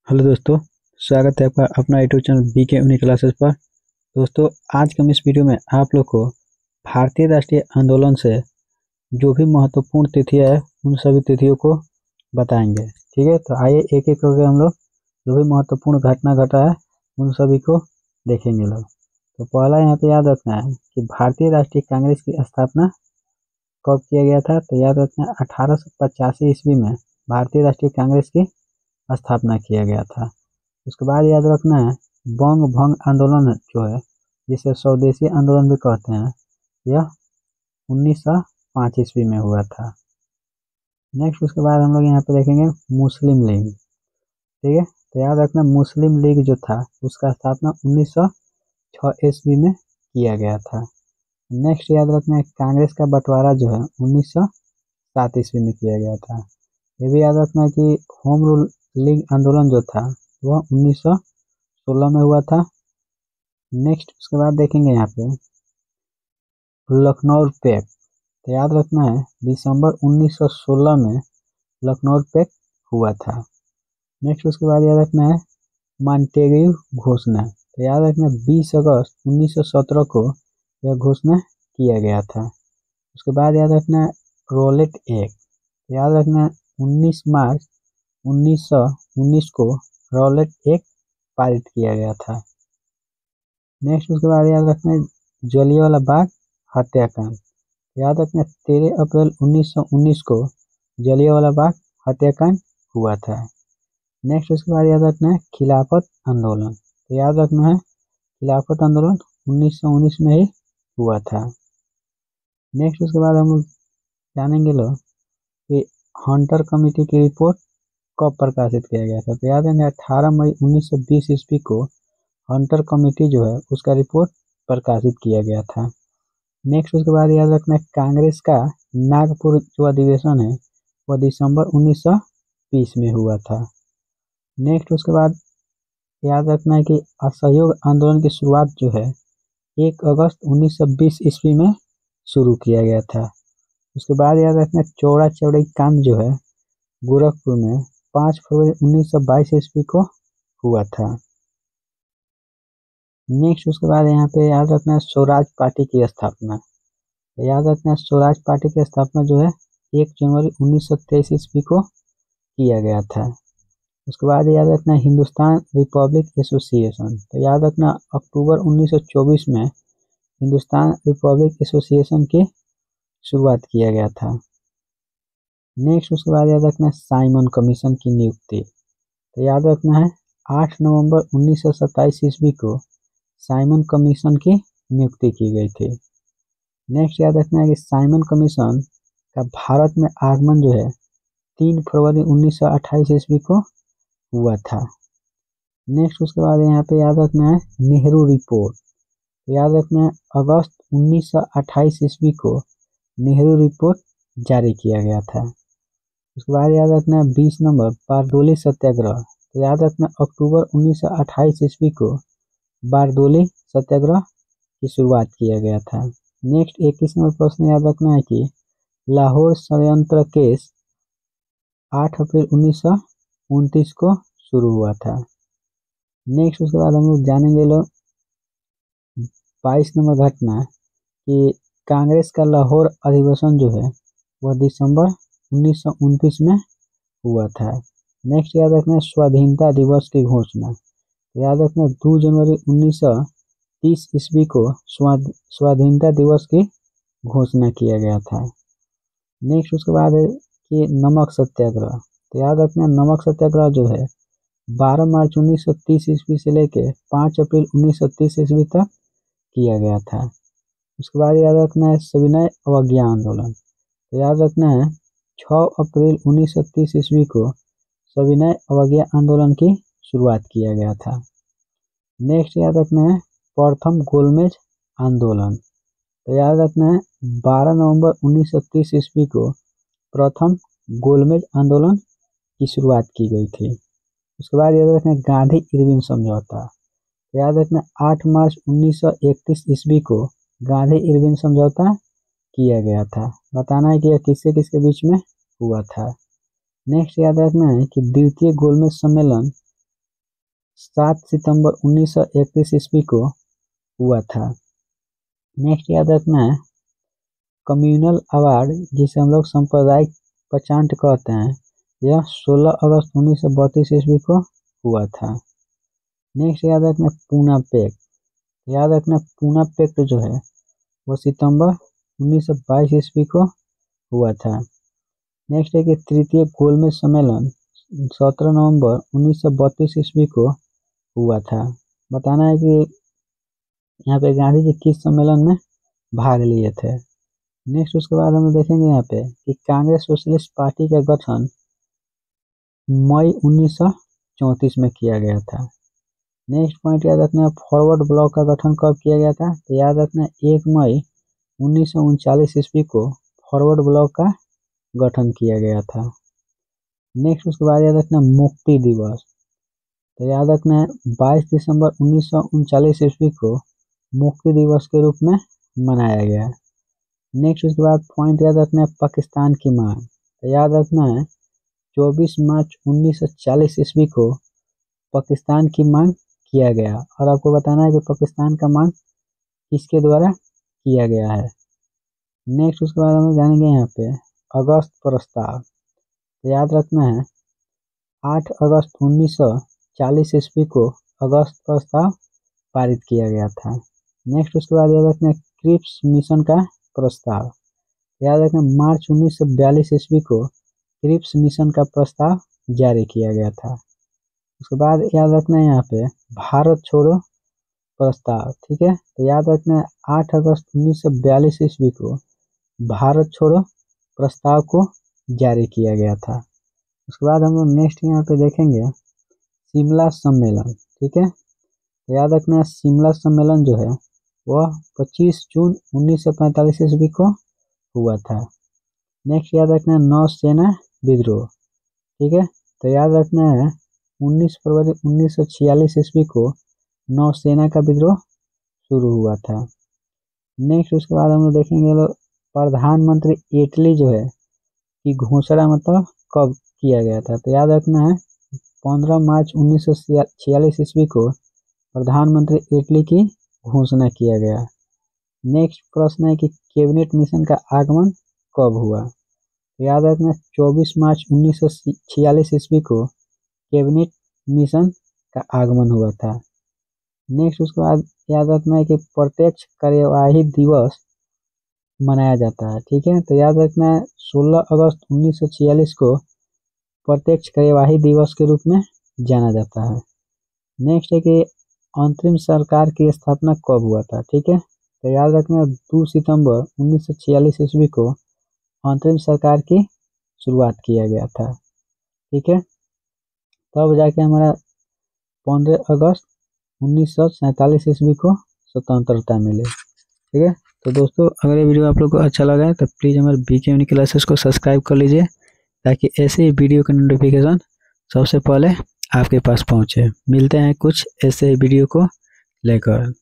Hello दोस्तों, स्वागत है आपका अपना YouTube channel BK uni classes पर। दोस्तों, आज के हम इस वीडियो में आप लोग को भारतीय राष्ट्रीय आंदोलन से जो भी महत्वपूर्ण तिथियां है उन सभी तिथियों को बताएंगे। ठीक है, तो आइए एक एक करके हम लोग जो भी महत्वपूर्ण घटना घटा है उन सभी को देखेंगे लोग। तो पहला यहाँ पे याद रखना है कि भारतीय राष्ट्रीय कांग्रेस की स्थापना कब किया गया था। तो याद रखना है 1885 ईस्वी में भारतीय राष्ट्रीय कांग्रेस की स्थापना किया गया था। उसके बाद याद रखना है बंग भंग आंदोलन जो है, जिसे स्वदेशी आंदोलन भी कहते हैं, यह 1905 ईस्वी में हुआ था। नेक्स्ट उसके बाद हम लोग यहाँ पे देखेंगे मुस्लिम लीग। ठीक है, तो याद रखना मुस्लिम लीग जो था उसका स्थापना 1906 ईस्वी में किया गया था। नेक्स्ट याद रखना है कांग्रेस का बंटवारा जो है 1907 ईस्वी में किया गया था। ये भी याद रखना है कि होम रूल लीग आंदोलन जो था वह 1916 में हुआ था। नेक्स्ट उसके बाद देखेंगे यहाँ पे लखनऊ पैक्ट। तो याद रखना है दिसंबर 1916 में लखनऊ पैक्ट हुआ था। नेक्स्ट उसके बाद याद रखना है मॉन्टेग्यू घोषणा। तो याद रखना 20 अगस्त 1917 को यह घोषणा किया गया था। उसके बाद याद रखना रोलेट एक्ट। तो याद रखना 19 मार्च 1919 को रोलेट एक्ट पारित किया गया था। नेक्स्ट उसके बाद याद रखना जलियांवाला बाग हत्याकांड। याद रखना 13 अप्रैल 1919 को जलियांवाला बाग हत्याकांड हुआ था। नेक्स्ट उसके बाद याद रखना है खिलाफत आंदोलन। तो याद रखना है खिलाफत आंदोलन 1919 में ही हुआ था। नेक्स्ट उसके बाद हम लोग जानेंगे लोग कि हंटर कमेटी की रिपोर्ट कब प्रकाशित किया गया था। तो याद रखना 18 मई 1920 ईस्वी को हंटर कमेटी जो है उसका रिपोर्ट प्रकाशित किया गया था। नेक्स्ट उसके बाद याद रखना कांग्रेस का नागपुर जो अधिवेशन है वह दिसंबर 1920 में हुआ था। नेक्स्ट उसके बाद याद रखना है कि असहयोग आंदोलन की शुरुआत जो है 1 अगस्त 1920 ईस्वी में शुरू किया गया था। उसके बाद याद रखना चौड़ा चौड़ी कांड जो है गोरखपुर में 5 फरवरी 1922 ईस्वी को हुआ था। नेक्स्ट उसके बाद यहाँ पे याद रखना स्वराज पार्टी की स्थापना। याद रखना स्वराज पार्टी की स्थापना जो है 1 जनवरी 1923 ईस्वी को किया गया था। उसके बाद याद रखना हिंदुस्तान रिपब्लिक एसोसिएशन। तो याद रखना अक्टूबर 1924 में हिंदुस्तान रिपब्लिक एसोसिएशन की शुरुआत किया गया था। नेक्स्ट उसके बाद याद रखना साइमन कमीशन की नियुक्ति। तो याद रखना है 8 नवंबर 1927 ईस्वी को साइमन कमीशन की नियुक्ति की गई थी। नेक्स्ट याद रखना है कि साइमन कमीशन का भारत में आगमन जो है 3 फरवरी 1928 ईस्वी को हुआ था। नेक्स्ट उसके बाद यहाँ पे याद रखना है नेहरू रिपोर्ट। तो याद रखना है अगस्त 1928 ईस्वी को नेहरू रिपोर्ट जारी किया गया था। उसके बाद याद रखना है 20 नंबर बारदोली सत्याग्रह। तो याद रखना अक्टूबर 1928 ईस्वी को बारदोली सत्याग्रह की शुरुआत किया गया था। नेक्स्ट 21 नंबर प्रश्न याद रखना है कि लाहौर षड्यंत्र केस 8 अप्रैल 1929 को शुरू हुआ था। नेक्स्ट उसके बाद हम लोग जानेंगे लोग 22 नंबर घटना कि कांग्रेस का लाहौर अधिवेशन जो है वह दिसंबर 1929 में हुआ था। नेक्स्ट याद रखना स्वाधीनता दिवस की घोषणा। याद रखना 2 जनवरी 1930 ईस्वी को स्वाधीनता दिवस की घोषणा किया गया था। नेक्स्ट उसके बाद है कि नमक सत्याग्रह। तो याद रखना नमक सत्याग्रह जो है 12 मार्च 1930 ईस्वी से लेकर 5 अप्रैल 1930 ईस्वी तक किया गया था। उसके बाद याद रखना है सविनय अवज्ञा आंदोलन। तो याद रखना है 6 अप्रैल 1930 ईस्वी को सविनय अवज्ञा आंदोलन की शुरुआत किया गया था। नेक्स्ट याद रखना है प्रथम गोलमेज आंदोलन। तो याद रखना है 12 नवंबर 1930 ईस्वी को प्रथम गोलमेज आंदोलन की शुरुआत की गई थी। उसके बाद याद रखना गांधी इरविन समझौता। तो याद रखना 8 मार्च 1931 ईस्वी को गांधी इरविन समझौता किया गया था। बताना है कि यह किसके किसके बीच में हुआ था। नेक्स्ट याद रखना है कि द्वितीय गोलमेज सम्मेलन 7 सितंबर 1931 ईस्वी को हुआ था। नेक्स्ट याद रखना है कम्युनल अवार्ड, जिसे हम लोग सांप्रदायिक पचांट कहते हैं, यह 16 अगस्त 1932 ईस्वी को हुआ था। नेक्स्ट याद रखना पूना पैक्ट। याद रखना पूना पैक्ट जो है वो सितंबर 1922 ईस्वी को हुआ था। नेक्स्ट है कि तृतीय गोलमेज सम्मेलन 17 नवंबर 1932 ईस्वी को हुआ था। बताना है कि यहाँ पे गांधी जी किस सम्मेलन में भाग लिए थे। नेक्स्ट उसके बाद हम देखेंगे यहाँ पे कि कांग्रेस सोशलिस्ट पार्टी का गठन मई 1934 में किया गया था। नेक्स्ट पॉइंट याद रखना फॉरवर्ड ब्लॉक का गठन कब किया गया था, तो याद रखना 1 मई 1939 ईस्वी को फॉरवर्ड ब्लॉक का गठन किया गया था। नेक्स्ट उसके बाद याद रखना मुक्ति दिवस, तो याद रखना है 22 दिसंबर 1939 ईस्वी को मुक्ति दिवस के रूप में मनाया गया। नेक्स्ट उसके बाद पॉइंट याद रखना है पाकिस्तान की मांग, तो याद रखना है 24 मार्च 1940 ईस्वी को पाकिस्तान की मांग किया गया। और आपको बताना है कि पाकिस्तान का मांग किसके द्वारा किया गया है। नेक्स्ट उसके बाद हम जानेंगे यहाँ पे अगस्त प्रस्ताव, तो याद रखना है 8 अगस्त 1940 ईस्वी को अगस्त प्रस्ताव पारित किया गया था। नेक्स्ट उसके बाद याद रखना क्रिप्स मिशन का प्रस्ताव, याद रखना मार्च 1942 ईस्वी को क्रिप्स मिशन का प्रस्ताव जारी किया गया था। उसके बाद याद रखना है यहाँ पे भारत छोड़ो प्रस्ताव, ठीक है, तो याद रखना है 8 अगस्त 1942 ईस्वी को भारत छोड़ो प्रस्ताव को जारी किया गया था। उसके बाद हम लोग नेक्स्ट यहाँ पे देखेंगे शिमला सम्मेलन, ठीक है, तो याद रखना है शिमला सम्मेलन जो है वह 25 जून 1945 ईस्वी को हुआ था। नेक्स्ट याद रखना है नौसेना विद्रोह, ठीक है, तो याद रखना है 19 फरवरी 1946 ईस्वी को नौसेना का विद्रोह शुरू हुआ था। नेक्स्ट उसके बाद हम लोग देखेंगे प्रधानमंत्री इटली जो है की घोषणा मतलब कब किया गया था, तो याद रखना है 15 मार्च 1946 ईस्वी को प्रधानमंत्री इटली की घोषणा किया गया। नेक्स्ट प्रश्न है कि कैबिनेट मिशन का आगमन कब हुआ, तो याद रखना 24 मार्च 1946 ईस्वी को कैबिनेट मिशन का आगमन हुआ था। नेक्स्ट उसके बाद याद रखना है कि प्रत्यक्ष कार्यवाही दिवस मनाया जाता है, ठीक है, तो याद रखना है 16 अगस्त 1946 को प्रत्यक्ष कार्यवाही दिवस के रूप में जाना जाता है। नेक्स्ट है कि अंतरिम सरकार की स्थापना कब हुआ था, ठीक है, तो याद रखना 2 सितंबर 1946 ईस्वी को अंतरिम सरकार की शुरुआत किया गया था, ठीक है, तब जाके हमारा 15 अगस्त 1947 ईस्वी को स्वतंत्रता मिली, ठीक है। तो दोस्तों अगर ये वीडियो आप लोग को अच्छा लगा है तो प्लीज़ हमारे बीके यूनिक क्लासेस को सब्सक्राइब कर लीजिए ताकि ऐसे ही वीडियो का नोटिफिकेशन सबसे पहले आपके पास पहुंचे। मिलते हैं कुछ ऐसे वीडियो को लेकर।